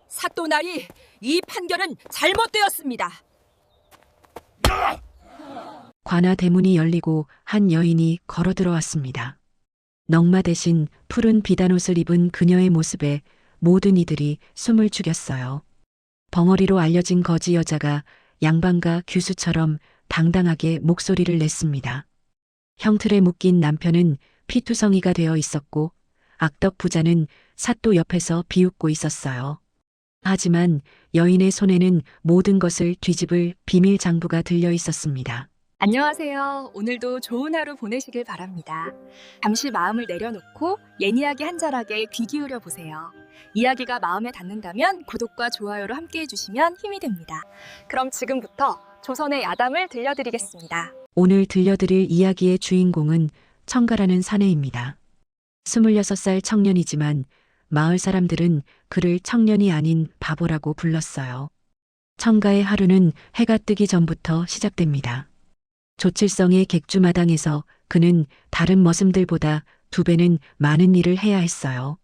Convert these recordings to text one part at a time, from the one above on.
사또나리, 이 판결은 잘못되었습니다. 관아 대문이 열리고 한 여인이 걸어 들어왔습니다. 넝마 대신 푸른 비단옷을 입은 그녀의 모습에 모든 이들이 숨을 죽였어요. 벙어리로 알려진 거지 여자가 양반가 규수처럼 당당하게 목소리를 냈습니다. 형틀에 묶인 남편은 피투성이가 되어 있었고 악덕 부자는 사또 옆에서 비웃고 있었어요. 하지만 여인의 손에는 모든 것을 뒤집을 비밀 장부가 들려 있었습니다. 안녕하세요. 오늘도 좋은 하루 보내시길 바랍니다. 잠시 마음을 내려놓고 예니야기 한 자락에 귀 기울여 보세요. 이야기가 마음에 닿는다면 구독과 좋아요로 함께 해주시면 힘이 됩니다. 그럼 지금부터 조선의 야담을 들려드리겠습니다. 오늘 들려드릴 이야기의 주인공은 청가라는 사내입니다. 26살 청년이지만 마을 사람들은 그를 청년이 아닌 바보라고 불렀어요. 청가의 하루는 해가 뜨기 전부터 시작됩니다. 조칠성의 객주마당에서 그는 다른 머슴들보다 2배는 많은 일을 해야 했어요.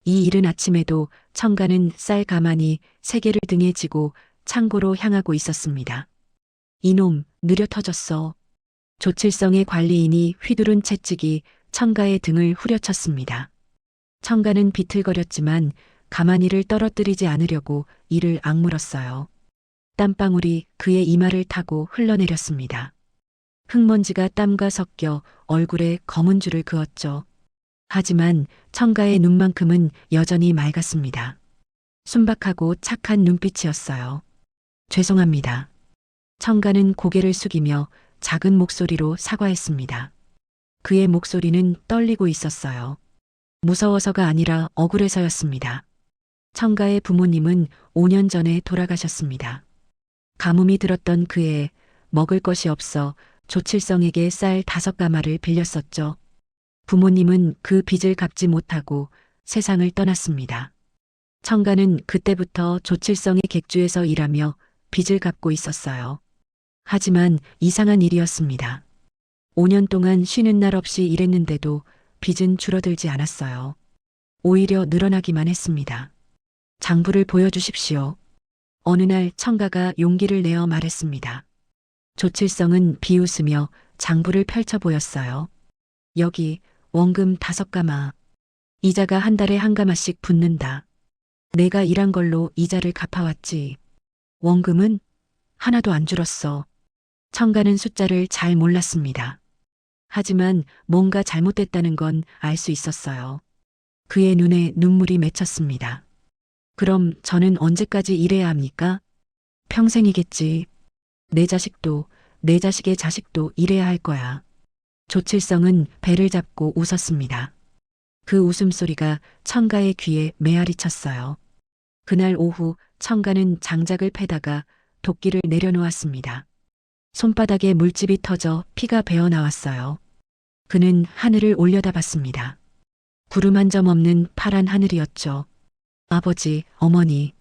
이 이른 아침에도 청가는 쌀 가마니 3개를 등에 지고 창고로 향하고 있었습니다. 이놈, 느려 터졌어. 조칠성의 관리인이 휘두른 채찍이 청가의 등을 후려쳤습니다. 청가는 비틀거렸지만 가마니를 떨어뜨리지 않으려고 이를 악물었어요. 땀방울이 그의 이마를 타고 흘러내렸습니다. 흙먼지가 땀과 섞여 얼굴에 검은 줄을 그었죠. 하지만 청가의 눈만큼은 여전히 맑았습니다. 순박하고 착한 눈빛이었어요. 죄송합니다. 청가는 고개를 숙이며 작은 목소리로 사과했습니다. 그의 목소리는 떨리고 있었어요. 무서워서가 아니라 억울해서였습니다. 청가의 부모님은 5년 전에 돌아가셨습니다. 가뭄이 들었던 그해 먹을 것이 없어 조칠성에게 쌀 5가마를 빌렸었죠. 부모님은 그 빚을 갚지 못하고 세상을 떠났습니다. 청가는 그때부터 조칠성의 객주에서 일하며 빚을 갚고 있었어요. 하지만 이상한 일이었습니다. 5년 동안 쉬는 날 없이 일했는데도 빚은 줄어들지 않았어요. 오히려 늘어나기만 했습니다. 장부를 보여주십시오. 어느 날 청가가 용기를 내어 말했습니다. 조칠성은 비웃으며 장부를 펼쳐 보였어요. 여기 원금 5가마. 이자가 한 달에 1가마씩 붙는다. 내가 일한 걸로 이자를 갚아왔지. 원금은 하나도 안 줄었어. 청가는 숫자를 잘 몰랐습니다. 하지만 뭔가 잘못됐다는 건 알 수 있었어요. 그의 눈에 눈물이 맺혔습니다. 그럼 저는 언제까지 일해야 합니까? 평생이겠지. 내 자식도, 내 자식의 자식도 일해야 할 거야. 조칠성은 배를 잡고 웃었습니다. 그 웃음소리가 청가의 귀에 메아리 쳤어요. 그날 오후 청가는 장작을 패다가 도끼를 내려놓았습니다. 손바닥에 물집이 터져 피가 배어 나왔어요. 그는 하늘을 올려다봤습니다. 구름 한 점 없는 파란 하늘이었죠. 아버지, 어머니.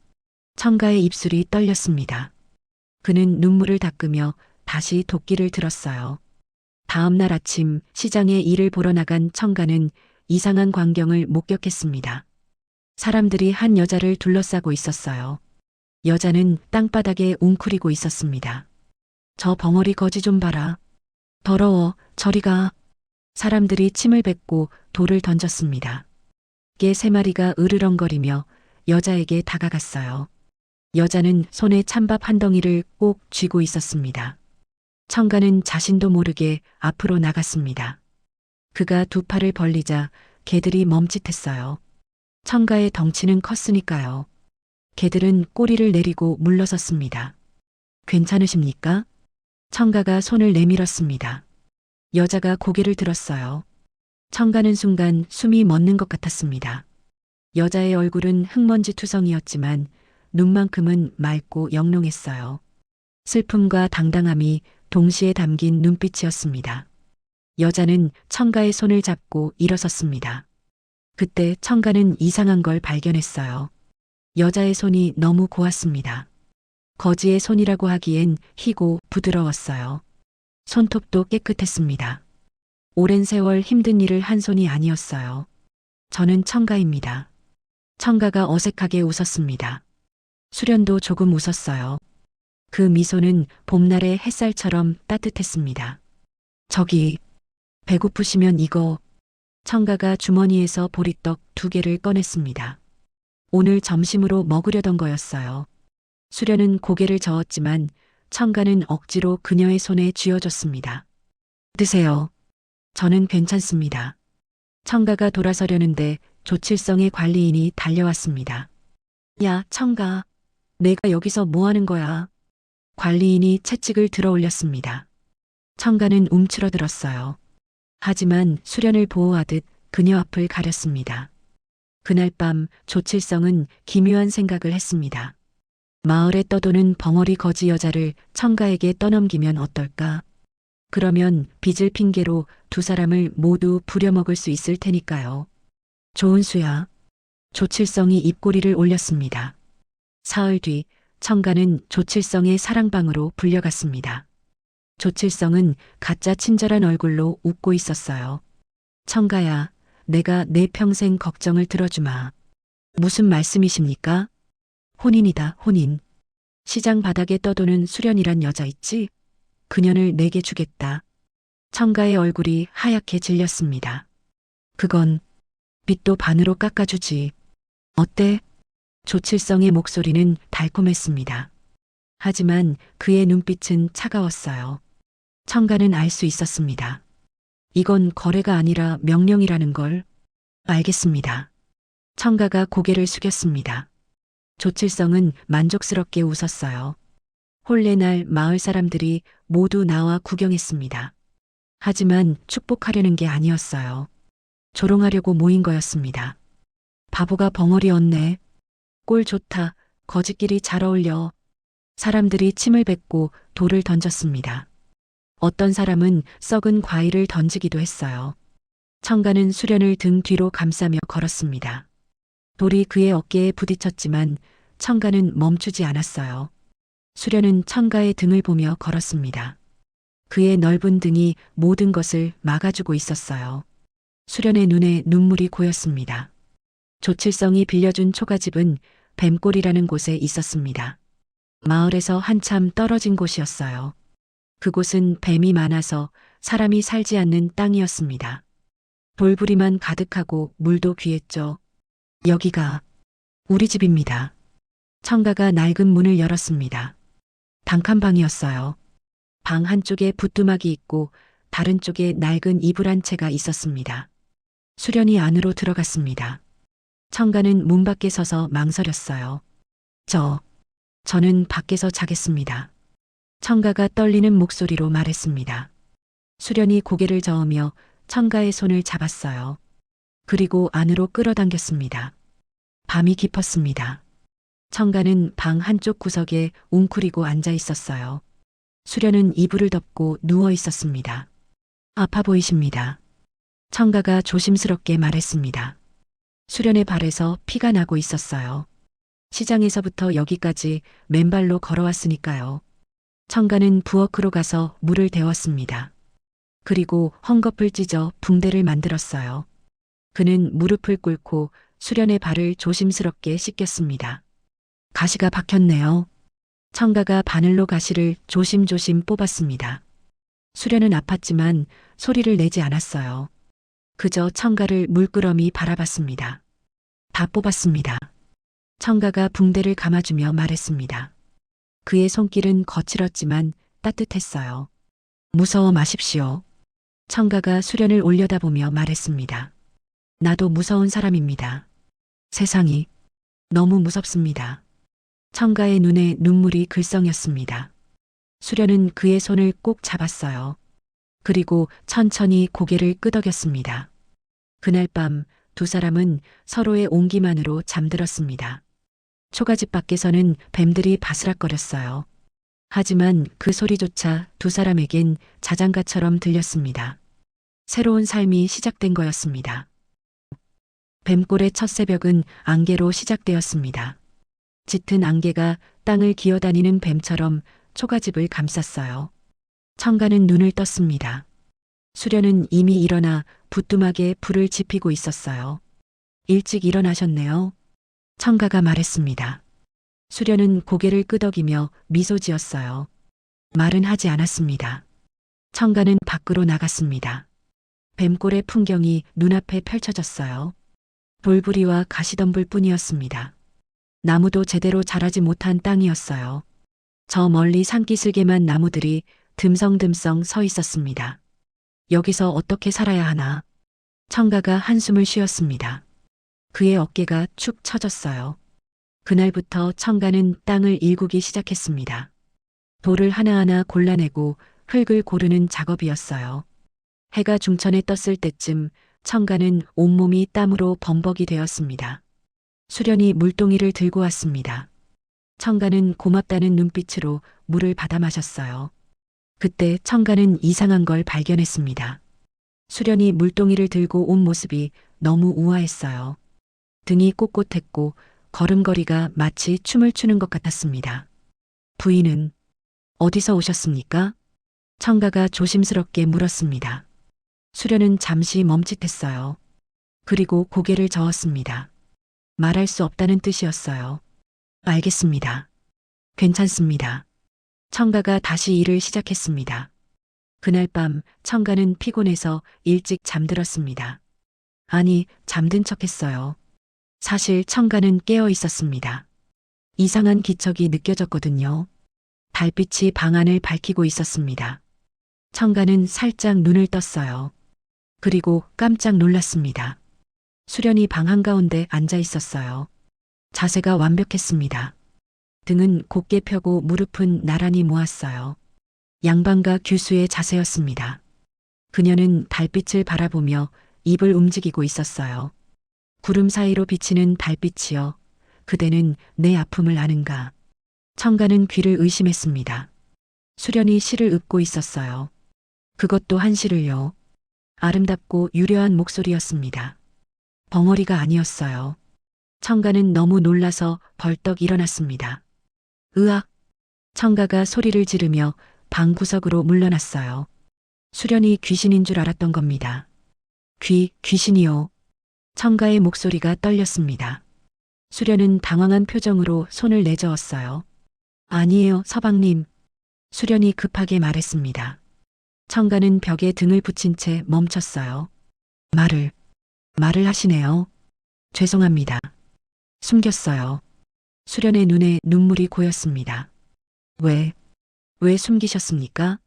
청가의 입술이 떨렸습니다. 그는 눈물을 닦으며 다시 도끼를 들었어요. 다음 날 아침 시장에 일을 보러 나간 청가는 이상한 광경을 목격했습니다. 사람들이 한 여자를 둘러싸고 있었어요. 여자는 땅바닥에 웅크리고 있었습니다. 저 벙어리 거지 좀 봐라. 더러워, 저리 가. 사람들이 침을 뱉고 돌을 던졌습니다. 개 3마리가 으르렁거리며 여자에게 다가갔어요. 여자는 손에 찬밥 한 덩이를 꼭 쥐고 있었습니다. 청가는 자신도 모르게 앞으로 나갔습니다. 그가 2 팔을 벌리자 개들이 멈칫했어요. 청가의 덩치는 컸으니까요. 개들은 꼬리를 내리고 물러섰습니다. 괜찮으십니까? 청가가 손을 내밀었습니다. 여자가 고개를 들었어요. 청가는 순간 숨이 멎는 것 같았습니다. 여자의 얼굴은 흙먼지 투성이었지만 눈만큼은 맑고 영롱했어요. 슬픔과 당당함이 동시에 담긴 눈빛이었습니다. 여자는 청가의 손을 잡고 일어섰습니다. 그때 청가는 이상한 걸 발견했어요. 여자의 손이 너무 고왔습니다. 거지의 손이라고 하기엔 희고 부드러웠어요. 손톱도 깨끗했습니다. 오랜 세월 힘든 일을 한 손이 아니었어요. 저는 청가입니다. 청가가 어색하게 웃었습니다. 수련도 조금 웃었어요. 그 미소는 봄날의 햇살처럼 따뜻했습니다. 저기, 배고프시면 이거. 청가가 주머니에서 보리떡 2개를 꺼냈습니다. 오늘 점심으로 먹으려던 거였어요. 수련은 고개를 저었지만 청가는 억지로 그녀의 손에 쥐어줬습니다. 드세요. 저는 괜찮습니다. 청가가 돌아서려는데 조칠성의 관리인이 달려왔습니다. 야, 청가. 내가 여기서 뭐 하는 거야? 관리인이 채찍을 들어 올렸습니다. 청가는 움츠러들었어요. 하지만 수련을 보호하듯 그녀 앞을 가렸습니다. 그날 밤 조칠성은 기묘한 생각을 했습니다. 마을에 떠도는 벙어리 거지 여자를 청가에게 떠넘기면 어떨까? 그러면 빚을 핑계로 2 사람을 모두 부려먹을 수 있을 테니까요. 좋은 수야. 조칠성이 입꼬리를 올렸습니다. 사흘 뒤 청가는 조칠성의 사랑방으로 불려갔습니다. 조칠성은 가짜 친절한 얼굴로 웃고 있었어요. 청가야, 내가 내 평생 걱정을 들어주마. 무슨 말씀이십니까? 혼인이다, 혼인. 시장 바닥에 떠도는 수련이란 여자 있지? 그녀를 내게 주겠다. 청가의 얼굴이 하얗게 질렸습니다. 그건 빚도 반으로 깎아주지. 어때? 조칠성의 목소리는 달콤했습니다. 하지만 그의 눈빛은 차가웠어요. 청가는 알 수 있었습니다. 이건 거래가 아니라 명령이라는 걸. 알겠습니다. 청가가 고개를 숙였습니다. 조칠성은 만족스럽게 웃었어요. 혼례날 마을 사람들이 모두 나와 구경했습니다. 하지만 축복하려는 게 아니었어요. 조롱하려고 모인 거였습니다. 바보가 벙어리였네. 꼴 좋다. 거지끼리 잘 어울려. 사람들이 침을 뱉고 돌을 던졌습니다. 어떤 사람은 썩은 과일을 던지기도 했어요. 청가는 수련을 등 뒤로 감싸며 걸었습니다. 돌이 그의 어깨에 부딪혔지만 청가는 멈추지 않았어요. 수련은 청가의 등을 보며 걸었습니다. 그의 넓은 등이 모든 것을 막아주고 있었어요. 수련의 눈에 눈물이 고였습니다. 조칠성이 빌려준 초가집은 뱀골이라는 곳에 있었습니다. 마을에서 한참 떨어진 곳이었어요. 그곳은 뱀이 많아서 사람이 살지 않는 땅이었습니다. 돌부리만 가득하고 물도 귀했죠. 여기가 우리 집입니다. 청가가 낡은 문을 열었습니다. 단칸방이었어요. 방 한쪽에 부뚜막이 있고 다른 쪽에 낡은 이불 한 채가 있었습니다. 수련이 안으로 들어갔습니다. 청가는 문 밖에 서서 망설였어요. 저는 밖에서 자겠습니다. 청가가 떨리는 목소리로 말했습니다. 수련이 고개를 저으며 청가의 손을 잡았어요. 그리고 안으로 끌어당겼습니다. 밤이 깊었습니다. 청가는 방 한쪽 구석에 웅크리고 앉아 있었어요. 수련은 이불을 덮고 누워 있었습니다. 아파 보이십니다. 청가가 조심스럽게 말했습니다. 수련의 발에서 피가 나고 있었어요. 시장에서부터 여기까지 맨발로 걸어왔으니까요. 청가는 부엌으로 가서 물을 데웠습니다. 그리고 헝겊을 찢어 붕대를 만들었어요. 그는 무릎을 꿇고 수련의 발을 조심스럽게 씻겼습니다. 가시가 박혔네요. 청가가 바늘로 가시를 조심조심 뽑았습니다. 수련은 아팠지만 소리를 내지 않았어요. 그저 청가를 물끄러미 바라봤습니다. 다 뽑았습니다. 청가가 붕대를 감아주며 말했습니다. 그의 손길은 거칠었지만 따뜻했어요. 무서워 마십시오. 청가가 수련을 올려다보며 말했습니다. 나도 무서운 사람입니다. 세상이 너무 무섭습니다. 청가의 눈에 눈물이 글썽였습니다. 수련은 그의 손을 꼭 잡았어요. 그리고 천천히 고개를 끄덕였습니다. 그날 밤 2 사람은 서로의 온기만으로 잠들었습니다. 초가집 밖에서는 뱀들이 바스락거렸어요. 하지만 그 소리조차 2 사람에겐 자장가처럼 들렸습니다. 새로운 삶이 시작된 거였습니다. 뱀골의 첫 새벽은 안개로 시작되었습니다. 짙은 안개가 땅을 기어다니는 뱀처럼 초가집을 감쌌어요. 청가는 눈을 떴습니다. 수련은 이미 일어나 부뚜막에 불을 지피고 있었어요. 일찍 일어나셨네요. 청가가 말했습니다. 수련은 고개를 끄덕이며 미소 지었어요. 말은 하지 않았습니다. 청가는 밖으로 나갔습니다. 뱀골의 풍경이 눈앞에 펼쳐졌어요. 돌부리와 가시덤불 뿐이었습니다. 나무도 제대로 자라지 못한 땅이었어요. 저 멀리 산기슭에만 나무들이 듬성듬성 서 있었습니다. 여기서 어떻게 살아야 하나? 청가가 한숨을 쉬었습니다. 그의 어깨가 축 처졌어요. 그날부터 청가는 땅을 일구기 시작했습니다. 돌을 하나하나 골라내고 흙을 고르는 작업이었어요. 해가 중천에 떴을 때쯤 청가는 온몸이 땀으로 범벅이 되었습니다. 수련이 물동이를 들고 왔습니다. 청가는 고맙다는 눈빛으로 물을 받아 마셨어요. 그때 청가는 이상한 걸 발견했습니다. 수련이 물동이를 들고 온 모습이 너무 우아했어요. 등이 꼿꼿했고 걸음걸이가 마치 춤을 추는 것 같았습니다. 부인은 어디서 오셨습니까? 청가가 조심스럽게 물었습니다. 수련은 잠시 멈칫했어요. 그리고 고개를 저었습니다. 말할 수 없다는 뜻이었어요. 알겠습니다. 괜찮습니다. 청가가 다시 일을 시작했습니다. 그날 밤 청가는 피곤해서 일찍 잠들었습니다. 아니, 잠든 척했어요. 사실 청가는 깨어 있었습니다. 이상한 기척이 느껴졌거든요. 달빛이 방 안을 밝히고 있었습니다. 청가는 살짝 눈을 떴어요. 그리고 깜짝 놀랐습니다. 수련이 방 한가운데 앉아 있었어요. 자세가 완벽했습니다. 등은 곧게 펴고 무릎은 나란히 모았어요. 양반과 규수의 자세였습니다. 그녀는 달빛을 바라보며 입을 움직이고 있었어요. 구름 사이로 비치는 달빛이여, 그대는 내 아픔을 아는가? 청가는 귀를 의심했습니다. 수련이 시를 읊고 있었어요. 그것도 한 시를요. 아름답고 유려한 목소리였습니다. 벙어리가 아니었어요. 청가는 너무 놀라서 벌떡 일어났습니다. 으악! 청가가 소리를 지르며 방 구석으로 물러났어요. 수련이 귀신인 줄 알았던 겁니다. 귀신이요. 청가의 목소리가 떨렸습니다. 수련은 당황한 표정으로 손을 내저었어요. 아니에요, 서방님. 수련이 급하게 말했습니다. 청가는 벽에 등을 붙인 채 멈췄어요. 말을 하시네요. 죄송합니다. 숨겼어요. 수련의 눈에 눈물이 고였습니다. 왜 숨기셨습니까?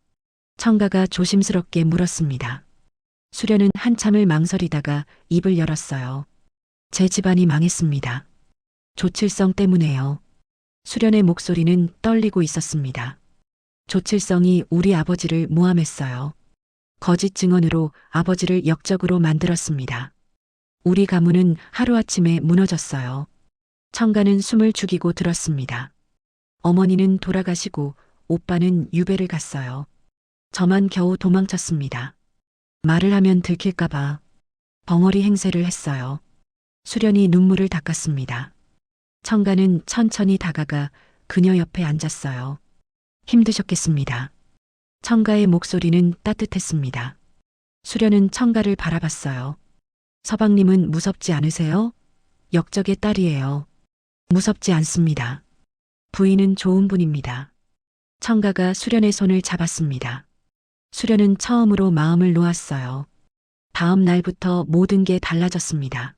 청가가 조심스럽게 물었습니다. 수련은 한참을 망설이다가 입을 열었어요. 제 집안이 망했습니다. 조칠성 때문에요. 수련의 목소리는 떨리고 있었습니다. 조칠성이 우리 아버지를 모함했어요. 거짓 증언으로 아버지를 역적으로 만들었습니다. 우리 가문은 하루아침에 무너졌어요. 청가는 숨을 죽이고 들었습니다. 어머니는 돌아가시고 오빠는 유배를 갔어요. 저만 겨우 도망쳤습니다. 말을 하면 들킬까봐 벙어리 행세를 했어요. 수련이 눈물을 닦았습니다. 청가는 천천히 다가가 그녀 옆에 앉았어요. 힘드셨겠습니다. 청가의 목소리는 따뜻했습니다. 수련은 청가를 바라봤어요. 서방님은 무섭지 않으세요? 역적의 딸이에요. 무섭지 않습니다. 부인은 좋은 분입니다. 청가가 수련의 손을 잡았습니다. 수련은 처음으로 마음을 놓았어요. 다음 날부터 모든 게 달라졌습니다.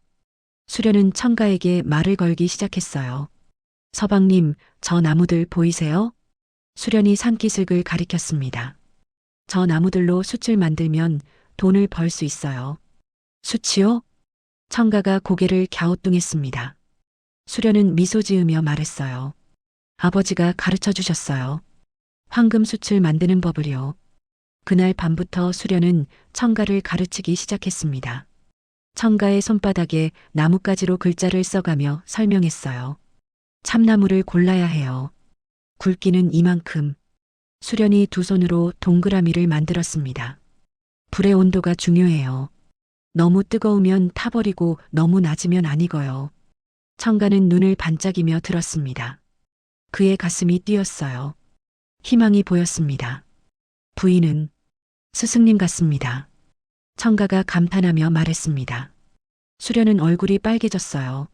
수련은 청가에게 말을 걸기 시작했어요. 서방님, 저 나무들 보이세요? 수련이 산기슭을 가리켰습니다. 저 나무들로 숯을 만들면 돈을 벌 수 있어요. 숯이요? 청가가 고개를 갸우뚱했습니다. 수련은 미소 지으며 말했어요. 아버지가 가르쳐 주셨어요. 황금숯을 만드는 법을요. 그날 밤부터 수련은 청가를 가르치기 시작했습니다. 청가의 손바닥에 나뭇가지로 글자를 써가며 설명했어요. 참나무를 골라야 해요. 굵기는 이만큼. 수련이 두 손으로 동그라미를 만들었습니다. 불의 온도가 중요해요. 너무 뜨거우면 타버리고 너무 낮으면 안 익어요. 청가는 눈을 반짝이며 들었습니다. 그의 가슴이 뛰었어요. 희망이 보였습니다. 부인은 스승님 같습니다. 청가가 감탄하며 말했습니다. 수련은 얼굴이 빨개졌어요.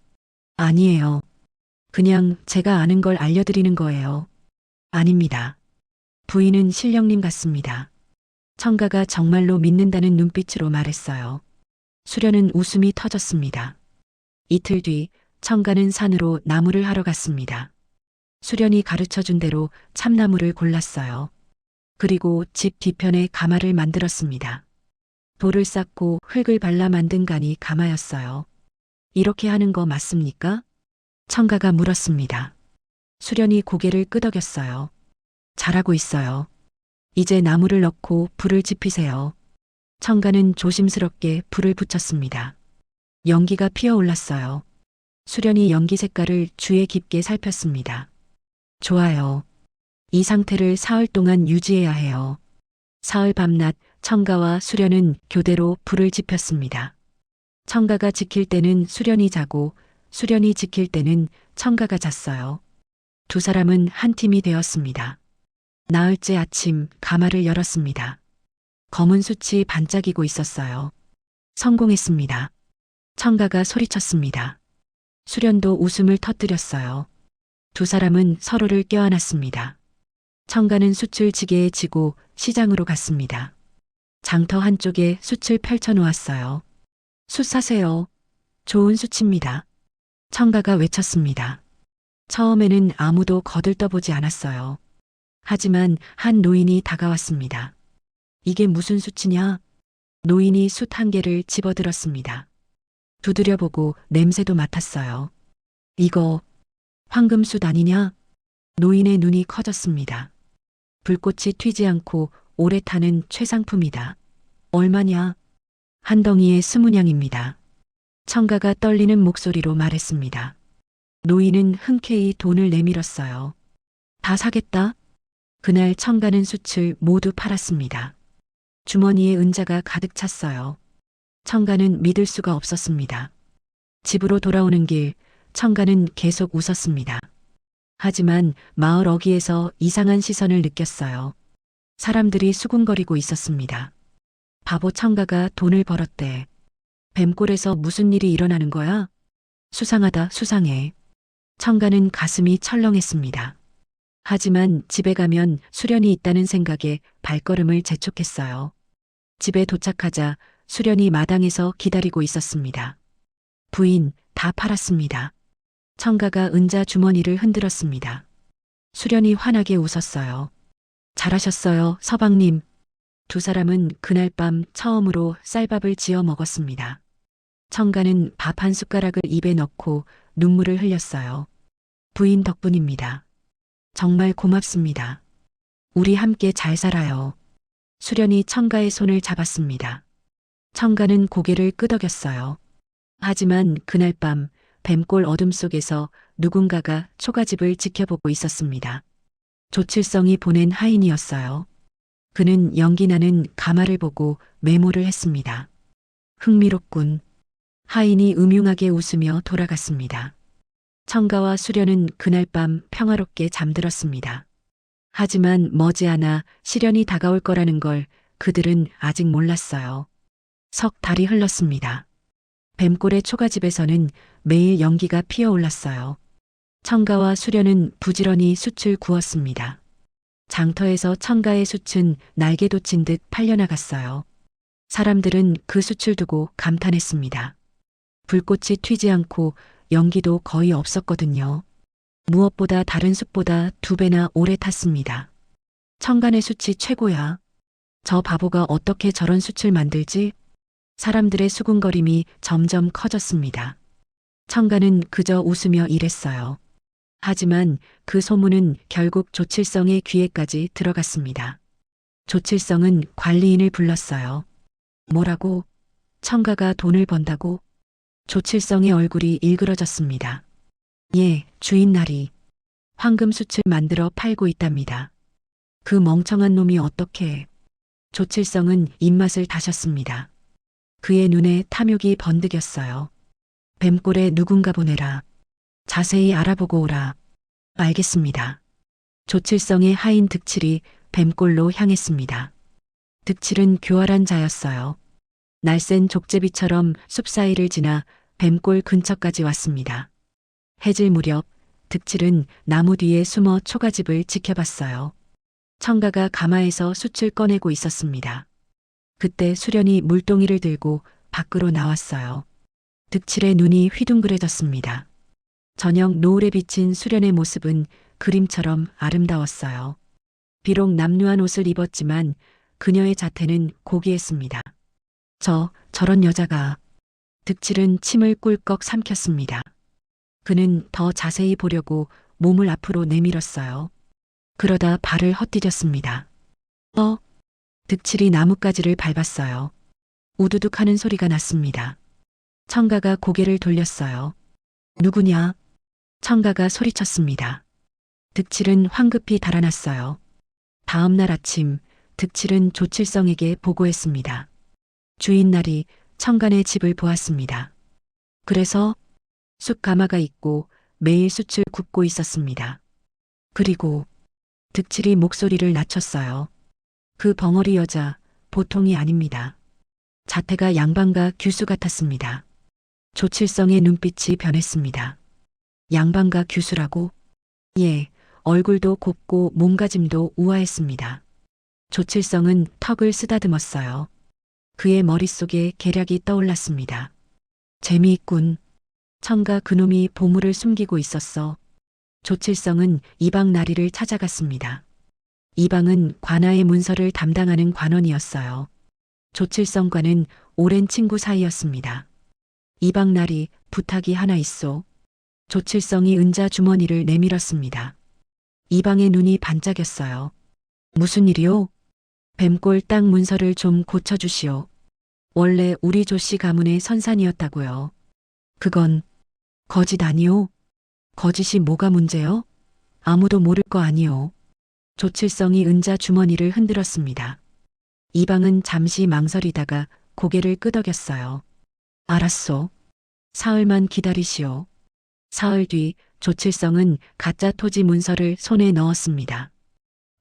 아니에요. 그냥 제가 아는 걸 알려드리는 거예요. 아닙니다. 부인은 신령님 같습니다. 청가가 정말로 믿는다는 눈빛으로 말했어요. 수련은 웃음이 터졌습니다. 이틀 뒤 청가는 산으로 나무를 하러 갔습니다. 수련이 가르쳐준 대로 참나무를 골랐어요. 그리고 집 뒤편에 가마를 만들었습니다. 돌을 쌓고 흙을 발라 만든 간이 가마였어요. 이렇게 하는 거 맞습니까? 청가가 물었습니다. 수련이 고개를 끄덕였어요. 잘하고 있어요. 이제 나무를 넣고 불을 지피세요. 청가는 조심스럽게 불을 붙였습니다. 연기가 피어올랐어요. 수련이 연기 색깔을 주의 깊게 살폈습니다. 좋아요. 이 상태를 사흘 동안 유지해야 해요. 사흘 밤낮 청가와 수련은 교대로 불을 지폈습니다. 청가가 지킬 때는 수련이 자고 수련이 지킬 때는 청가가 잤어요. 두 사람은 한 팀이 되었습니다. 나흘째 아침 가마를 열었습니다. 검은 숯이 반짝이고 있었어요. 성공했습니다. 청가가 소리쳤습니다. 수련도 웃음을 터뜨렸어요. 두 사람은 서로를 껴안았습니다. 청가는 숯을 지게에 지고 시장으로 갔습니다. 장터 한쪽에 숯을 펼쳐 놓았어요. 숯 사세요. 좋은 숯입니다. 청가가 외쳤습니다. 처음에는 아무도 거들떠보지 않았어요. 하지만 한 노인이 다가왔습니다. 이게 무슨 숯이냐? 노인이 숯 한 개를 집어들었습니다. 두드려보고 냄새도 맡았어요. 이거 황금숯 아니냐? 노인의 눈이 커졌습니다. 불꽃이 튀지 않고 오래 타는 최상품이다. 얼마냐? 한 덩이에 20냥입니다. 청가가 떨리는 목소리로 말했습니다. 노인은 흔쾌히 돈을 내밀었어요. 다 사겠다? 그날 청가는 숯을 모두 팔았습니다. 주머니에 은자가 가득 찼어요. 청가는 믿을 수가 없었습니다. 집으로 돌아오는 길 청가는 계속 웃었습니다. 하지만 마을 어귀에서 이상한 시선을 느꼈어요. 사람들이 수군거리고 있었습니다. 바보 청가가 돈을 벌었대. 뱀골에서 무슨 일이 일어나는 거야? 수상하다, 수상해. 청가는 가슴이 철렁했습니다. 하지만 집에 가면 수련이 있다는 생각에 발걸음을 재촉했어요. 집에 도착하자 수련이 마당에서 기다리고 있었습니다. 부인, 다 팔았습니다. 청가가 은자 주머니를 흔들었습니다. 수련이 환하게 웃었어요. 잘하셨어요, 서방님. 두 사람은 그날 밤 처음으로 쌀밥을 지어 먹었습니다. 청가는 밥 한 숟가락을 입에 넣고 눈물을 흘렸어요. 부인 덕분입니다. 정말 고맙습니다. 우리 함께 잘 살아요. 수련이 청가의 손을 잡았습니다. 청가는 고개를 끄덕였어요. 하지만 그날 밤 뱀골 어둠 속에서 누군가가 초가집을 지켜보고 있었습니다. 조칠성이 보낸 하인이었어요. 그는 연기나는 가마를 보고 메모를 했습니다. 흥미롭군. 하인이 음흉하게 웃으며 돌아갔습니다. 청가와 수련은 그날 밤 평화롭게 잠들었습니다. 하지만 머지않아 시련이 다가올 거라는 걸 그들은 아직 몰랐어요. 석 달이 흘렀습니다. 뱀골의 초가집에서는 매일 연기가 피어올랐어요. 청가와 수련은 부지런히 숯을 구웠습니다. 장터에서 청가의 숯은 날개 돋친 듯 팔려나갔어요. 사람들은 그 숯을 두고 감탄했습니다. 불꽃이 튀지 않고 연기도 거의 없었거든요. 무엇보다 다른 숯보다 2배나 오래 탔습니다. 청간의 숯이 최고야. 저 바보가 어떻게 저런 숯을 만들지? 사람들의 수군거림이 점점 커졌습니다. 청간은 그저 웃으며 일했어요. 하지만 그 소문은 결국 조칠성의 귀에까지 들어갔습니다. 조칠성은 관리인을 불렀어요. 뭐라고? 청가가 돈을 번다고? 조칠성의 얼굴이 일그러졌습니다. 예, 주인 날이 황금숯을 만들어 팔고 있답니다. 그 멍청한 놈이 어떻게? 조칠성은 입맛을 다셨습니다. 그의 눈에 탐욕이 번득였어요. 뱀골에 누군가 보내라. 자세히 알아보고 오라. 알겠습니다. 조칠성의 하인 득칠이 뱀골로 향했습니다. 득칠은 교활한 자였어요. 날쌘 족제비처럼 숲 사이를 지나 뱀골 근처까지 왔습니다. 해질 무렵 득칠은 나무 뒤에 숨어 초가집을 지켜봤어요. 청가가 가마에서 숯을 꺼내고 있었습니다. 그때 수련이 물동이를 들고 밖으로 나왔어요. 득칠의 눈이 휘둥그레졌습니다. 저녁 노을에 비친 수련의 모습은 그림처럼 아름다웠어요. 비록 남루한 옷을 입었지만 그녀의 자태는 고귀했습니다. 저런 여자가. 득칠은 침을 꿀꺽 삼켰습니다. 그는 더 자세히 보려고 몸을 앞으로 내밀었어요. 그러다 발을 헛디뎠습니다. 득칠이 나뭇가지를 밟았어요. 우두둑 하는 소리가 났습니다. 청가가 고개를 돌렸어요. 누구냐? 청가가 소리쳤습니다. 득칠은 황급히 달아났어요. 다음 날 아침, 득칠은 조칠성에게 보고했습니다. 주인날이 청간의 집을 보았습니다. 그래서 쑥 가마가 있고 매일 숯을 굽고 있었습니다. 그리고 득칠이 목소리를 낮췄어요. 그 벙어리 여자 보통이 아닙니다. 자태가 양반가 규수 같았습니다. 조칠성의 눈빛이 변했습니다. 양반가 규수라고? 예, 얼굴도 곱고 몸가짐도 우아했습니다. 조칠성은 턱을 쓰다듬었어요. 그의 머릿속에 계략이 떠올랐습니다. 재미있군. 청가 그놈이 보물을 숨기고 있었어. 조칠성은 이방 나리를 찾아갔습니다. 이방은 관아의 문서를 담당하는 관원이었어요. 조칠성과는 오랜 친구 사이였습니다. 이방 나리 부탁이 하나 있소. 조칠성이 은자 주머니를 내밀었습니다. 이방의 눈이 반짝였어요. 무슨 일이오? 뱀골 땅 문서를 좀 고쳐주시오. 원래 우리 조씨 가문의 선산이었다고요. 그건 거짓 아니오? 거짓이 뭐가 문제요? 아무도 모를 거 아니오. 조칠성이 은자 주머니를 흔들었습니다. 이방은 잠시 망설이다가 고개를 끄덕였어요. 알았소. 사흘만 기다리시오. 사흘 뒤 조칠성은 가짜 토지 문서를 손에 넣었습니다.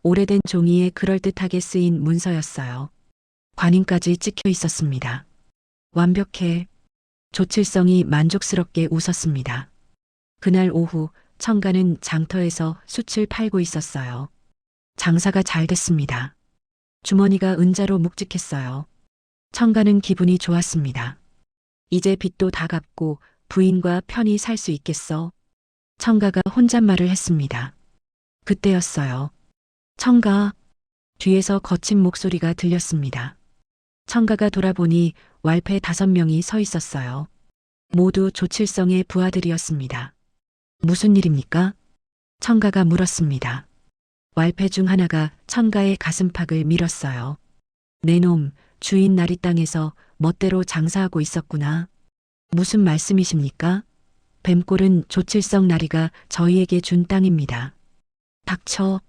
오래된 종이에 그럴듯하게 쓰인 문서였어요. 관인까지 찍혀 있었습니다. 완벽해. 조칠성이 만족스럽게 웃었습니다. 그날 오후 청가는 장터에서 숯을 팔고 있었어요. 장사가 잘 됐습니다. 주머니가 은자로 묵직했어요. 청가는 기분이 좋았습니다. 이제 빚도 다 갚고 부인과 편히 살 수 있겠어. 청가가 혼잣말을 했습니다. 그때였어요. 청가. 뒤에서 거친 목소리가 들렸습니다. 청가가 돌아보니 왈패 5명이 서 있었어요. 모두 조칠성의 부하들이었습니다. 무슨 일입니까? 청가가 물었습니다. 왈패 중 하나가 청가의 가슴팍을 밀었어요. 내 놈, 주인 나리 땅에서 멋대로 장사하고 있었구나. 무슨 말씀이십니까? 뱀골은 조칠성 나리가 저희에게 준 땅입니다. 닥쳐.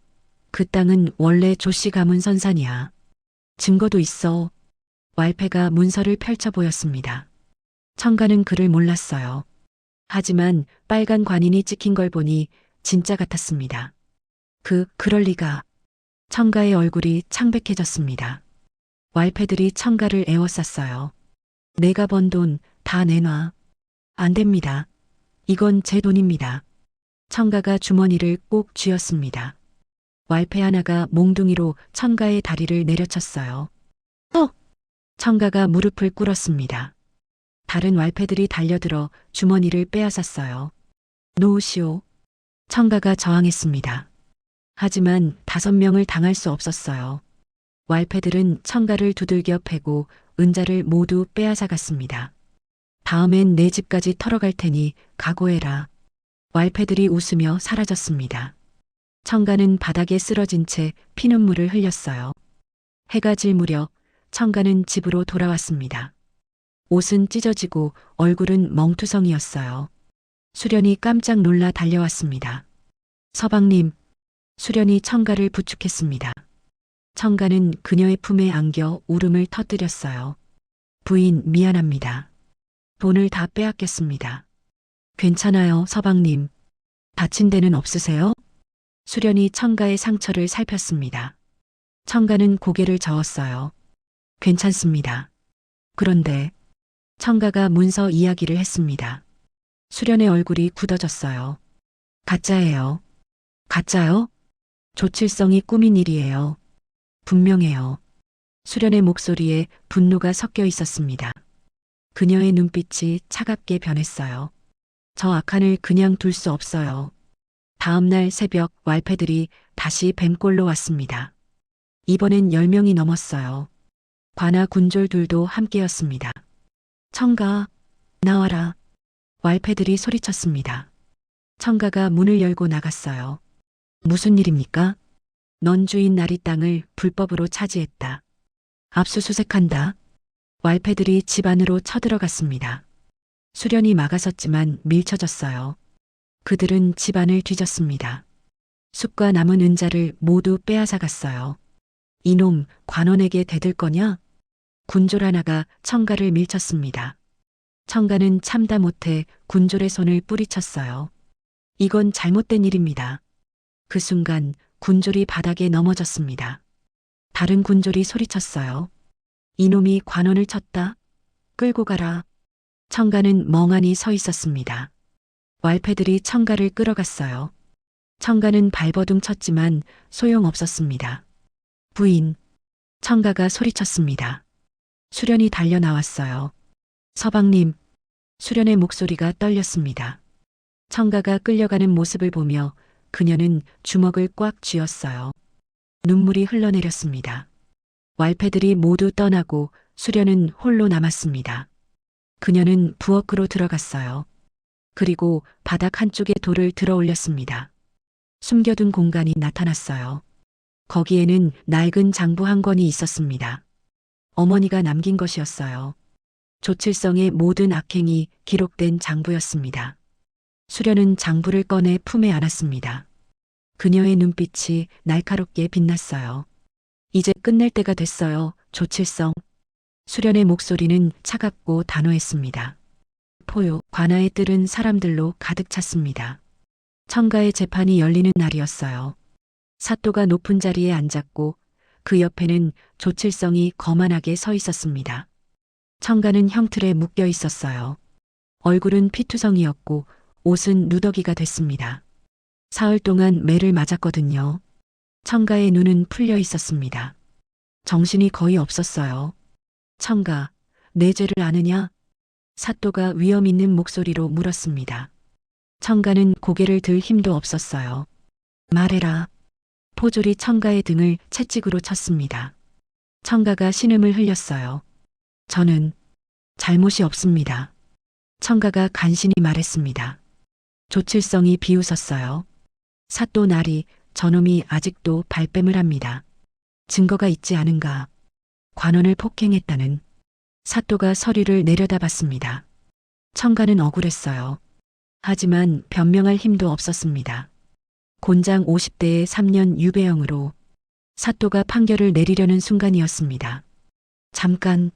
그 땅은 원래 조씨 가문 선산이야. 증거도 있어. 왈패가 문서를 펼쳐 보였습니다. 청가는 그를 몰랐어요. 하지만 빨간 관인이 찍힌 걸 보니 진짜 같았습니다. 그럴 리가. 청가의 얼굴이 창백해졌습니다. 왈패들이 청가를 에워쌌어요. 내가 번 돈 다 내놔. 안 됩니다. 이건 제 돈입니다. 청가가 주머니를 꼭 쥐었습니다. 왈패 하나가 몽둥이로 청가의 다리를 내려쳤어요. 청가가 무릎을 꿇었습니다. 다른 왈패들이 달려들어 주머니를 빼앗았어요. 놓으시오. 청가가 저항했습니다. 하지만 5명을 당할 수 없었어요. 왈패들은 청가를 두들겨 패고 은자를 모두 빼앗아갔습니다. 다음엔 내 집까지 털어갈 테니 각오해라. 왈패들이 웃으며 사라졌습니다. 청가는 바닥에 쓰러진 채 피눈물을 흘렸어요. 해가 질 무렵 청가는 집으로 돌아왔습니다. 옷은 찢어지고 얼굴은 멍투성이었어요. 수련이 깜짝 놀라 달려왔습니다. 서방님. 수련이 청가를 부축했습니다. 청가는 그녀의 품에 안겨 울음을 터뜨렸어요. 부인 미안합니다. 돈을 다 빼앗겼습니다. 괜찮아요, 서방님. 다친 데는 없으세요? 수련이 청가의 상처를 살폈습니다. 청가는 고개를 저었어요. 괜찮습니다. 그런데 청가가 문서 이야기를 했습니다. 수련의 얼굴이 굳어졌어요. 가짜예요. 가짜요? 조칠성이 꾸민 일이에요. 분명해요. 수련의 목소리에 분노가 섞여 있었습니다. 그녀의 눈빛이 차갑게 변했어요. 저 악한을 그냥 둘 수 없어요. 다음 날 새벽 왈패들이 다시 뱀골로 왔습니다. 이번엔 10명이 넘었어요. 관아 군졸 둘도 함께였습니다. 청가, 나와라. 왈패들이 소리쳤습니다. 청가가 문을 열고 나갔어요. 무슨 일입니까? 넌 주인 나리 땅을 불법으로 차지했다. 압수수색한다. 왈패들이 집 안으로 쳐들어갔습니다. 수련이 막아섰지만 밀쳐졌어요. 그들은 집안을 뒤졌습니다. 숲과 남은 은자를 모두 빼앗아갔어요. 이놈 관원에게 대들 거냐? 군졸 하나가 청가를 밀쳤습니다. 청가는 참다 못해 군졸의 손을 뿌리쳤어요. 이건 잘못된 일입니다. 그 순간 군졸이 바닥에 넘어졌습니다. 다른 군졸이 소리쳤어요. 이놈이 관원을 쳤다. 끌고 가라. 청가는 멍하니 서 있었습니다. 왈패들이 청가를 끌어갔어요. 청가는 발버둥 쳤지만 소용없었습니다. 부인. 청가가 소리쳤습니다. 수련이 달려 나왔어요. 서방님. 수련의 목소리가 떨렸습니다. 청가가 끌려가는 모습을 보며 그녀는 주먹을 꽉 쥐었어요. 눈물이 흘러내렸습니다. 왈패들이 모두 떠나고 수련은 홀로 남았습니다. 그녀는 부엌으로 들어갔어요. 그리고 바닥 한쪽에 돌을 들어 올렸습니다. 숨겨둔 공간이 나타났어요. 거기에는 낡은 장부 한 권이 있었습니다. 어머니가 남긴 것이었어요. 조칠성의 모든 악행이 기록된 장부였습니다. 수련은 장부를 꺼내 품에 안았습니다. 그녀의 눈빛이 날카롭게 빛났어요. 이제 끝낼 때가 됐어요, 조칠성. 수련의 목소리는 차갑고 단호했습니다. 포요, 관아의 뜰은 사람들로 가득 찼습니다. 청가의 재판이 열리는 날이었어요. 사또가 높은 자리에 앉았고 그 옆에는 조칠성이 거만하게 서 있었습니다. 청가는 형틀에 묶여 있었어요. 얼굴은 피투성이었고 옷은 누더기가 됐습니다. 사흘 동안 매를 맞았거든요. 청가의 눈은 풀려 있었습니다. 정신이 거의 없었어요. 청가, 내 죄를 아느냐? 사또가 위험 있는 목소리로 물었습니다. 청가는 고개를 들 힘도 없었어요. 말해라. 포졸이 청가의 등을 채찍으로 쳤습니다. 청가가 신음을 흘렸어요. 저는 잘못이 없습니다. 청가가 간신히 말했습니다. 조칠성이 비웃었어요. 사또 나리, 저놈이 아직도 발뺌을 합니다. 증거가 있지 않은가? 관원을 폭행했다는. 사또가 서류를 내려다봤습니다. 청가는 억울했어요. 하지만 변명할 힘도 없었습니다. 곤장 50대의 3년 유배형으로 사또가 판결을 내리려는 순간이었습니다. 잠깐,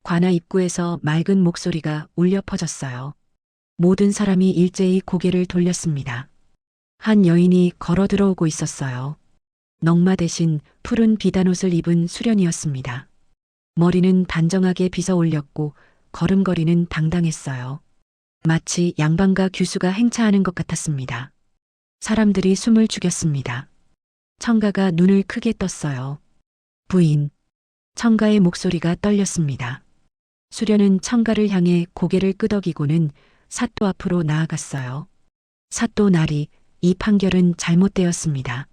관아 입구에서 맑은 목소리가 울려 퍼졌어요. 모든 사람이 일제히 고개를 돌렸습니다. 한 여인이 걸어 들어오고 있었어요. 넝마 대신 푸른 비단옷을 입은 수련이었습니다. 머리는 단정하게 빗어 올렸고 걸음걸이는 당당했어요. 마치 양반과 규수가 행차하는 것 같았습니다. 사람들이 숨을 죽였습니다. 청가가 눈을 크게 떴어요. 부인. 청가의 목소리가 떨렸습니다. 수련은 청가를 향해 고개를 끄덕이고는 사또 앞으로 나아갔어요. 사또 나리, 이 판결은 잘못되었습니다.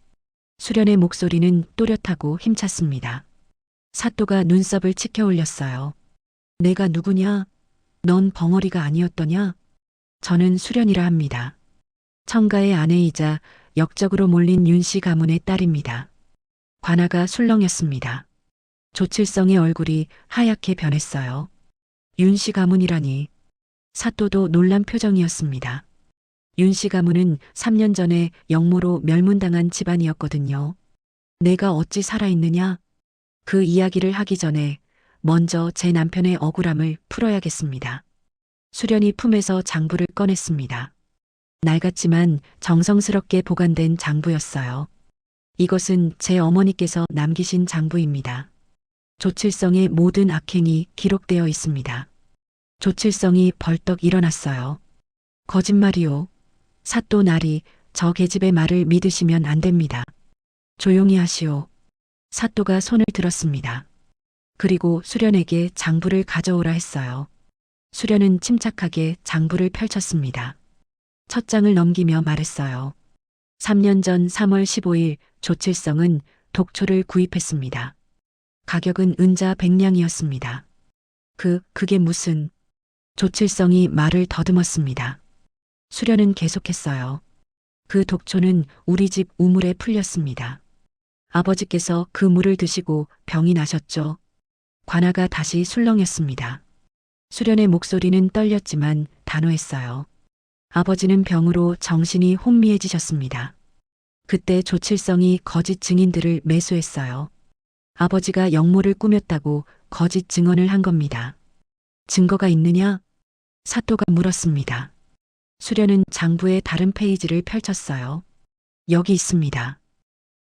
수련의 목소리는 또렷하고 힘찼습니다. 사또가 눈썹을 치켜 올렸어요. 내가 누구냐? 넌 벙어리가 아니었더냐? 저는 수련이라 합니다. 청가의 아내이자 역적으로 몰린 윤씨 가문의 딸입니다. 관아가 술렁였습니다. 조칠성의 얼굴이 하얗게 변했어요. 윤씨 가문이라니. 사또도 놀란 표정이었습니다. 윤씨 가문은 3년 전에 역모로 멸문당한 집안이었거든요. 내가 어찌 살아있느냐? 그 이야기를 하기 전에 먼저 제 남편의 억울함을 풀어야겠습니다. 수련이 품에서 장부를 꺼냈습니다. 낡았지만 정성스럽게 보관된 장부였어요. 이것은 제 어머니께서 남기신 장부입니다. 조칠성의 모든 악행이 기록되어 있습니다. 조칠성이 벌떡 일어났어요. 거짓말이요. 사또 나리, 저 계집의 말을 믿으시면 안 됩니다. 조용히 하시오. 사또가 손을 들었습니다. 그리고 수련에게 장부를 가져오라 했어요. 수련은 침착하게 장부를 펼쳤습니다. 첫 장을 넘기며 말했어요. 3년 전 3월 15일 조칠성은 독초를 구입했습니다. 가격은 은자 100냥이었습니다. 그게 무슨... 조칠성이 말을 더듬었습니다. 수련은 계속했어요. 그 독초는 우리 집 우물에 풀렸습니다. 아버지께서 그 물을 드시고 병이 나셨죠. 관아가 다시 술렁였습니다. 수련의 목소리는 떨렸지만 단호했어요. 아버지는 병으로 정신이 혼미해지셨습니다. 그때 조칠성이 거짓 증인들을 매수했어요. 아버지가 역모를 꾸몄다고 거짓 증언을 한 겁니다. 증거가 있느냐? 사또가 물었습니다. 수련은 장부의 다른 페이지를 펼쳤어요. 여기 있습니다.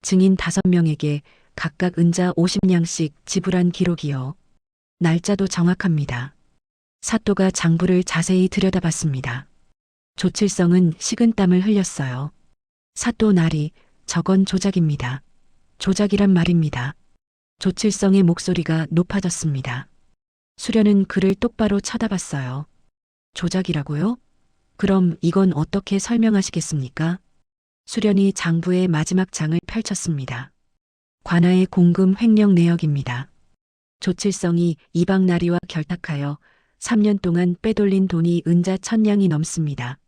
증인 5명에게 각각 은자 50냥씩 지불한 기록이요. 날짜도 정확합니다. 사또가 장부를 자세히 들여다봤습니다. 조칠성은 식은땀을 흘렸어요. 사또 나리, 저건 조작입니다. 조작이란 말입니다. 조칠성의 목소리가 높아졌습니다. 수련은 그를 똑바로 쳐다봤어요. 조작이라고요? 그럼 이건 어떻게 설명하시겠습니까? 수련이 장부의 마지막 장을 펼쳤습니다. 관아의 공금 횡령 내역입니다. 조칠성이 이방 나리와 결탁하여 3년 동안 빼돌린 돈이 은자 1000냥이 넘습니다.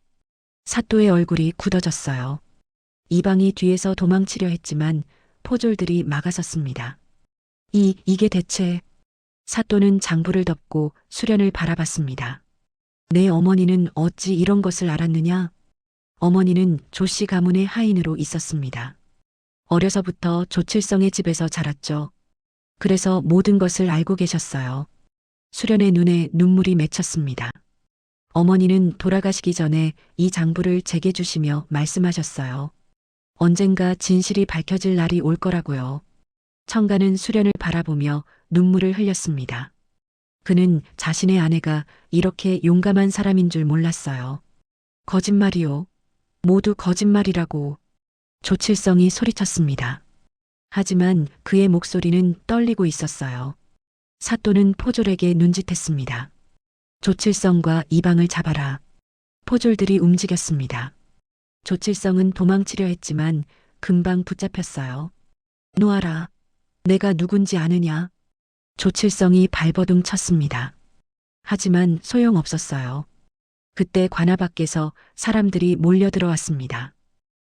사또의 얼굴이 굳어졌어요. 이방이 뒤에서 도망치려 했지만 포졸들이 막아섰습니다. 이게 대체... 사또는 장부를 덮고 수련을 바라봤습니다. 내 어머니는 어찌 이런 것을 알았느냐? 어머니는 조씨 가문의 하인으로 있었습니다. 어려서부터 조칠성의 집에서 자랐죠. 그래서 모든 것을 알고 계셨어요. 수련의 눈에 눈물이 맺혔습니다. 어머니는 돌아가시기 전에 이 장부를 제게 주시며 말씀하셨어요. 언젠가 진실이 밝혀질 날이 올 거라고요. 청가는 수련을 바라보며 눈물을 흘렸습니다. 그는 자신의 아내가 이렇게 용감한 사람인 줄 몰랐어요. 거짓말이요. 모두 거짓말이라고. 조칠성이 소리쳤습니다. 하지만 그의 목소리는 떨리고 있었어요. 사또는 포졸에게 눈짓했습니다. 조칠성과 이방을 잡아라. 포졸들이 움직였습니다. 조칠성은 도망치려 했지만 금방 붙잡혔어요. 놓아라. 내가 누군지 아느냐? 조칠성이 발버둥 쳤습니다. 하지만 소용없었어요. 그때 관아 밖에서 사람들이 몰려들어왔습니다.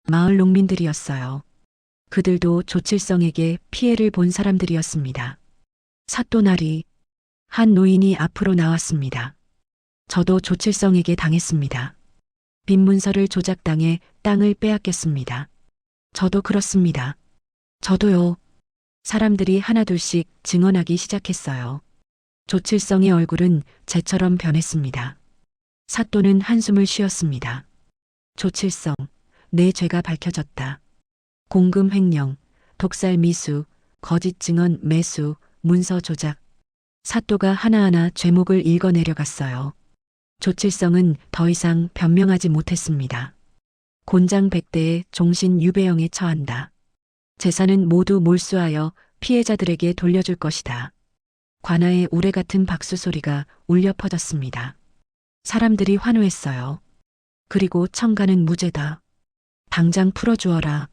마을 농민들이었어요. 그들도 조칠성에게 피해를 본 사람들이었습니다. 사또나리, 한 노인이 앞으로 나왔습니다. 저도 조칠성에게 당했습니다. 빈문서를 조작당해 땅을 빼앗겼습니다. 저도 그렇습니다. 저도요. 사람들이 하나둘씩 증언하기 시작했어요. 조칠성의 얼굴은 재처럼 변했습니다. 사또는 한숨을 쉬었습니다. 조칠성, 내 죄가 밝혀졌다. 공금 횡령, 독살 미수, 거짓 증언 매수, 문서 조작. 사또가 하나하나 죄목을 읽어내려갔어요. 조칠성은 더 이상 변명하지 못했습니다. 곤장 100대에 종신 유배형에 처한다. 재산은 모두 몰수하여 피해자들에게 돌려줄 것이다. 관아의 우레 같은 박수 소리가 울려 퍼졌습니다. 사람들이 환호했어요. 그리고 청가는 무죄다. 당장 풀어주어라.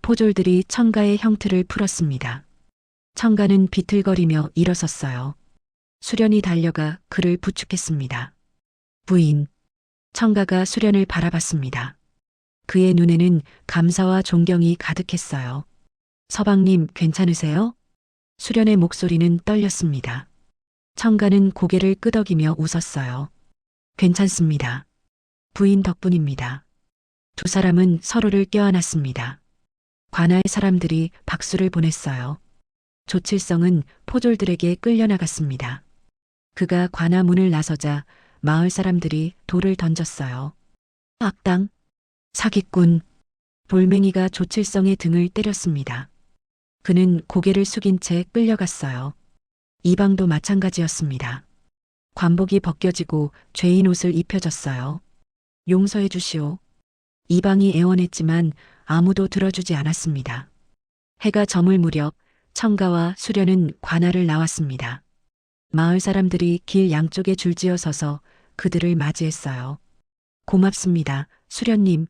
포졸들이 청가의 형틀을 풀었습니다. 청가는 비틀거리며 일어섰어요. 수련이 달려가 그를 부축했습니다. 부인. 청가가 수련을 바라봤습니다. 그의 눈에는 감사와 존경이 가득했어요. 서방님 괜찮으세요? 수련의 목소리는 떨렸습니다. 청가는 고개를 끄덕이며 웃었어요. 괜찮습니다. 부인 덕분입니다. 두 사람은 서로를 껴안았습니다. 관아의 사람들이 박수를 보냈어요. 조칠성은 포졸들에게 끌려나갔습니다. 그가 관아 문을 나서자 마을 사람들이 돌을 던졌어요. 악당, 사기꾼, 돌멩이가 조칠성의 등을 때렸습니다. 그는 고개를 숙인 채 끌려갔어요. 이방도 마찬가지였습니다. 관복이 벗겨지고 죄인 옷을 입혀졌어요. 용서해 주시오. 이방이 애원했지만 아무도 들어주지 않았습니다. 해가 저물 무렵 청가와 수련은 관할을 나왔습니다. 마을 사람들이 길 양쪽에 줄지어 서서 그들을 맞이했어요. 고맙습니다, 수련님.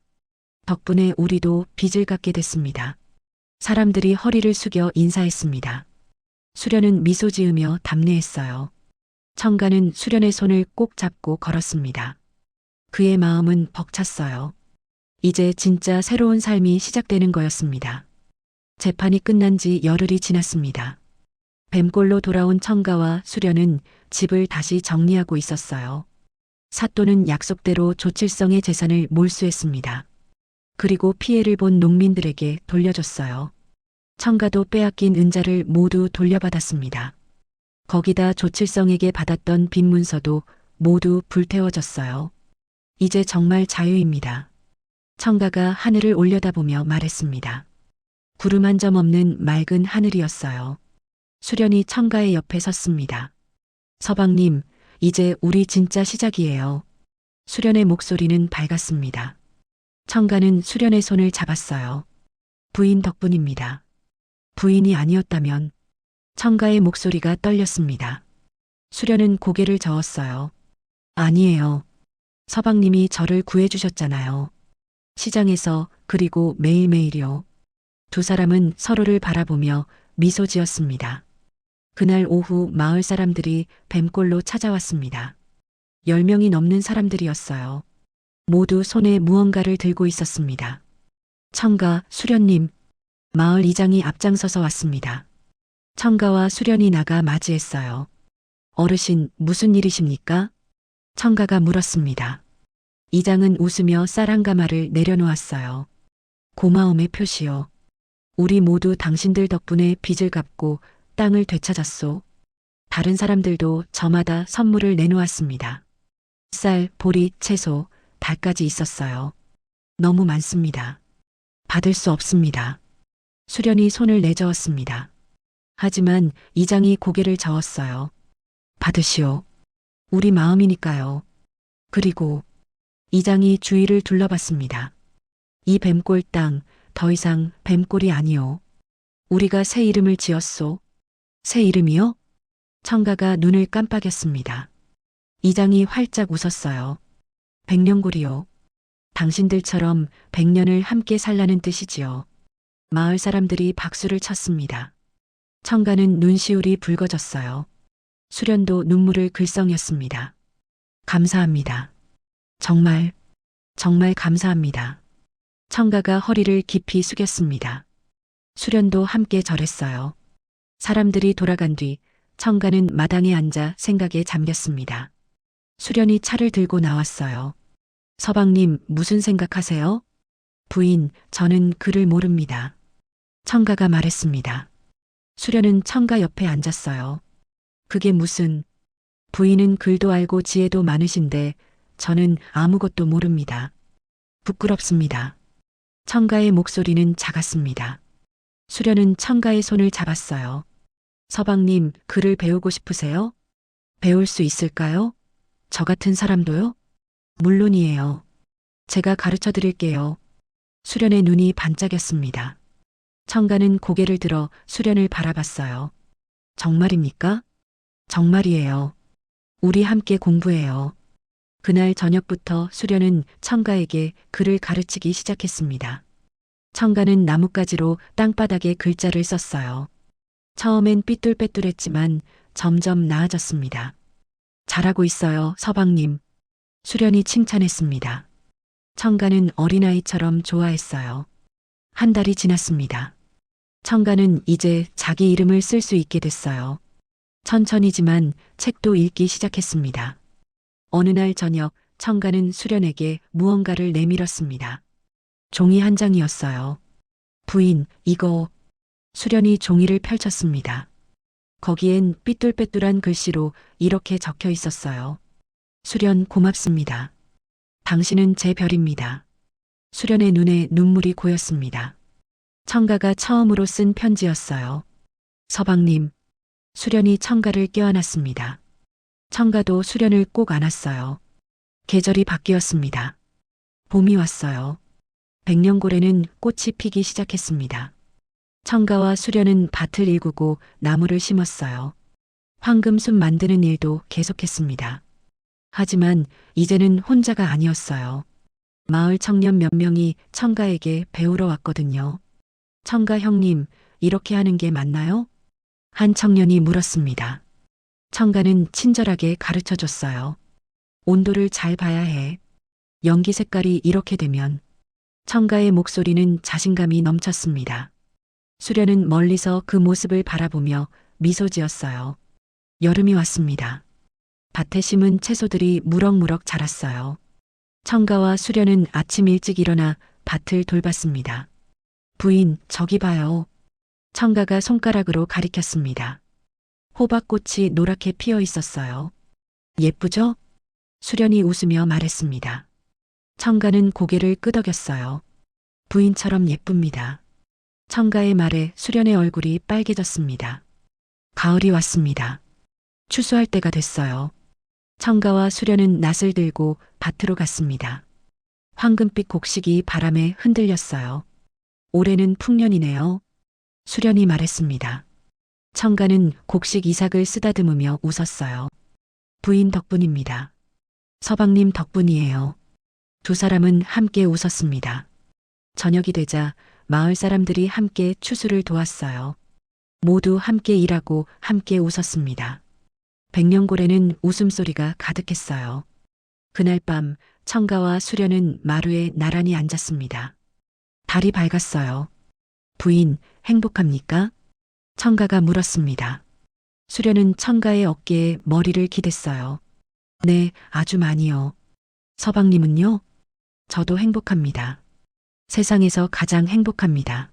덕분에 우리도 빚을 갚게 됐습니다. 사람들이 허리를 숙여 인사했습니다. 수련은 미소 지으며 답례했어요. 청가는 수련의 손을 꼭 잡고 걸었습니다. 그의 마음은 벅찼어요. 이제 진짜 새로운 삶이 시작되는 거였습니다. 재판이 끝난 지 열흘이 지났습니다. 뱀골로 돌아온 청가와 수련은 집을 다시 정리하고 있었어요. 사또는 약속대로 조칠성의 재산을 몰수했습니다. 그리고 피해를 본 농민들에게 돌려줬어요. 청가도 빼앗긴 은자를 모두 돌려받았습니다. 거기다 조칠성에게 받았던 빈 문서도 모두 불태워졌어요. 이제 정말 자유입니다. 청가가 하늘을 올려다보며 말했습니다. 구름 한 점 없는 맑은 하늘이었어요. 수련이 청가의 옆에 섰습니다. 서방님, 이제 우리 진짜 시작이에요. 수련의 목소리는 밝았습니다. 청가는 수련의 손을 잡았어요. 부인 덕분입니다. 부인이 아니었다면 청가의 목소리가 떨렸습니다. 수련은 고개를 저었어요. 아니에요. 서방님이 저를 구해주셨잖아요. 시장에서 그리고 매일매일이요. 두 사람은 서로를 바라보며 미소 지었습니다. 그날 오후 마을 사람들이 뱀골로 찾아왔습니다. 10명이 넘는 사람들이었어요. 모두 손에 무언가를 들고 있었습니다. 청가, 수련님, 마을 이장이 앞장서서 왔습니다. 청가와 수련이 나가 맞이했어요. 어르신, 무슨 일이십니까? 청가가 물었습니다. 이장은 웃으며 쌀 한 가마를 내려놓았어요. 고마움의 표시요. 우리 모두 당신들 덕분에 빚을 갚고 땅을 되찾았소. 다른 사람들도 저마다 선물을 내놓았습니다. 쌀, 보리, 채소, 달까지 있었어요. 너무 많습니다. 받을 수 없습니다. 수련이 손을 내저었습니다. 하지만 이장이 고개를 저었어요. 받으시오. 우리 마음이니까요. 그리고 이장이 주위를 둘러봤습니다. 이 뱀골 땅, 더 이상 뱀골이 아니오. 우리가 새 이름을 지었소. 새 이름이요? 청가가 눈을 깜빡였습니다. 이장이 활짝 웃었어요. 백년골이요. 당신들처럼 100년을 함께 살라는 뜻이지요. 마을 사람들이 박수를 쳤습니다. 청가는 눈시울이 붉어졌어요. 수련도 눈물을 글썽였습니다. 감사합니다. 정말 감사합니다. 청가가 허리를 깊이 숙였습니다. 수련도 함께 절했어요. 사람들이 돌아간 뒤 청가는 마당에 앉아 생각에 잠겼습니다. 수련이 차를 들고 나왔어요. 서방님, 무슨 생각하세요? 부인, 저는 글을 모릅니다. 청가가 말했습니다. 수련은 청가 옆에 앉았어요. 그게 무슨... 부인은 글도 알고 지혜도 많으신데 저는 아무것도 모릅니다. 부끄럽습니다. 청가의 목소리는 작았습니다. 수련은 청가의 손을 잡았어요. 서방님, 글을 배우고 싶으세요? 배울 수 있을까요? 저 같은 사람도요? 물론이에요. 제가 가르쳐 드릴게요. 수련의 눈이 반짝였습니다. 청가는 고개를 들어 수련을 바라봤어요. 정말입니까? 정말이에요. 우리 함께 공부해요. 그날 저녁부터 수련은 청가에게 글을 가르치기 시작했습니다. 청가는 나뭇가지로 땅바닥에 글자를 썼어요. 처음엔 삐뚤빼뚤했지만 점점 나아졌습니다. 잘하고 있어요, 서방님. 수련이 칭찬했습니다. 청가는 어린아이처럼 좋아했어요. 한 달이 지났습니다. 청가는 이제 자기 이름을 쓸 수 있게 됐어요. 천천히지만 책도 읽기 시작했습니다. 어느 날 저녁 청가는 수련에게 무언가를 내밀었습니다. 종이 한 장이었어요. 부인, 이거... 수련이 종이를 펼쳤습니다. 거기엔 삐뚤빼뚤한 글씨로 이렇게 적혀 있었어요. 수련 고맙습니다. 당신은 제 별입니다. 수련의 눈에 눈물이 고였습니다. 청가가 처음으로 쓴 편지였어요. 서방님. 수련이 청가를 껴안았습니다. 청가도 수련을 꼭 안았어요. 계절이 바뀌었습니다. 봄이 왔어요. 백년고래는 꽃이 피기 시작했습니다. 청가와 수련은 밭을 일구고 나무를 심었어요. 황금숲 만드는 일도 계속했습니다. 하지만 이제는 혼자가 아니었어요. 마을 청년 몇 명이 청가에게 배우러 왔거든요. 청가 형님, 이렇게 하는 게 맞나요? 한 청년이 물었습니다. 청가는 친절하게 가르쳐 줬어요. 온도를 잘 봐야 해. 연기 색깔이 이렇게 되면. 청가의 목소리는 자신감이 넘쳤습니다. 수련은 멀리서 그 모습을 바라보며 미소 지었어요. 여름이 왔습니다. 밭에 심은 채소들이 무럭무럭 자랐어요. 청가와 수련은 아침 일찍 일어나 밭을 돌봤습니다. 부인, 저기 봐요. 청가가 손가락으로 가리켰습니다. 호박꽃이 노랗게 피어 있었어요. 예쁘죠? 수련이 웃으며 말했습니다. 청가는 고개를 끄덕였어요. 부인처럼 예쁩니다. 청가의 말에 수련의 얼굴이 빨개졌습니다. 가을이 왔습니다. 추수할 때가 됐어요. 청가와 수련은 낫을 들고 밭으로 갔습니다. 황금빛 곡식이 바람에 흔들렸어요. 올해는 풍년이네요. 수련이 말했습니다. 청가는 곡식 이삭을 쓰다듬으며 웃었어요. 부인 덕분입니다. 서방님 덕분이에요. 두 사람은 함께 웃었습니다. 저녁이 되자 마을 사람들이 함께 추수를 도왔어요. 모두 함께 일하고 함께 웃었습니다. 백년고래는 웃음소리가 가득했어요. 그날 밤 청가와 수련은 마루에 나란히 앉았습니다. 달이 밝았어요. 부인, 행복합니까? 청가가 물었습니다. 수련은 청가의 어깨에 머리를 기댔어요. 네, 아주 많이요. 서방님은요? 저도 행복합니다. 세상에서 가장 행복합니다.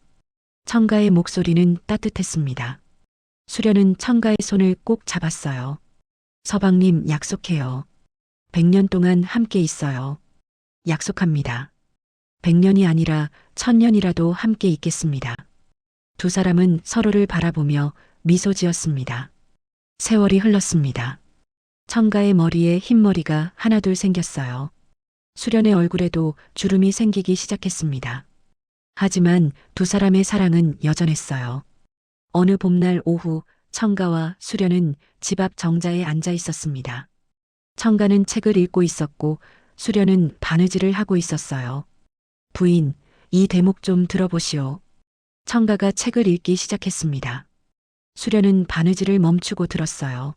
청가의 목소리는 따뜻했습니다. 수련은 청가의 손을 꼭 잡았어요. 서방님 약속해요. 100년 동안 함께 있어요. 약속합니다. 100년이 아니라 1000년이라도 함께 있겠습니다. 두 사람은 서로를 바라보며 미소 지었습니다. 세월이 흘렀습니다. 청가의 머리에 흰머리가 하나둘 생겼어요. 수련의 얼굴에도 주름이 생기기 시작했습니다. 하지만 두 사람의 사랑은 여전했어요. 어느 봄날 오후 청가와 수련은 집 앞 정자에 앉아 있었습니다. 청가는 책을 읽고 있었고 수련은 바느질을 하고 있었어요. 부인, 이 대목 좀 들어보시오. 청가가 책을 읽기 시작했습니다. 수련은 바느질을 멈추고 들었어요.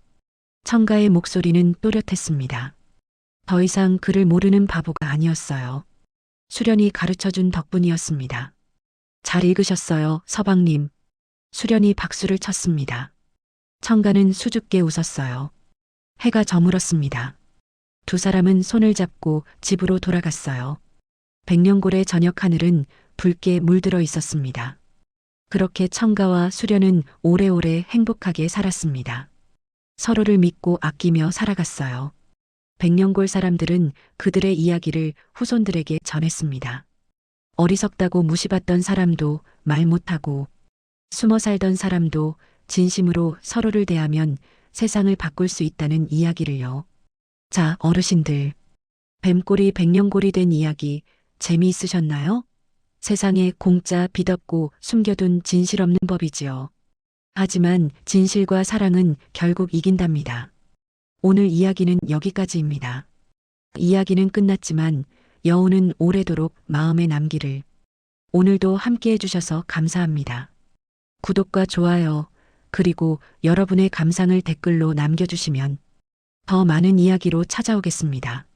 청가의 목소리는 또렷했습니다. 더 이상 그를 모르는 바보가 아니었어요. 수련이 가르쳐준 덕분이었습니다. 잘 읽으셨어요, 서방님. 수련이 박수를 쳤습니다. 청가는 수줍게 웃었어요. 해가 저물었습니다. 두 사람은 손을 잡고 집으로 돌아갔어요. 백년고래 저녁 하늘은 붉게 물들어 있었습니다. 그렇게 청가와 수련은 오래오래 행복하게 살았습니다. 서로를 믿고 아끼며 살아갔어요. 백년골 사람들은 그들의 이야기를 후손들에게 전했습니다. 어리석다고 무시받던 사람도 말 못하고 숨어 살던 사람도 진심으로 서로를 대하면 세상을 바꿀 수 있다는 이야기를요. 자, 어르신들. 뱀꼬리 백년골이 된 이야기 재미있으셨나요? 세상에 공짜 빚 없고 숨겨둔 진실 없는 법이지요. 하지만 진실과 사랑은 결국 이긴답니다. 오늘 이야기는 여기까지입니다. 이야기는 끝났지만 여운은 오래도록 마음에 남기를. 오늘도 함께 해주셔서 감사합니다. 구독과 좋아요, 그리고 여러분의 감상을 댓글로 남겨주시면 더 많은 이야기로 찾아오겠습니다.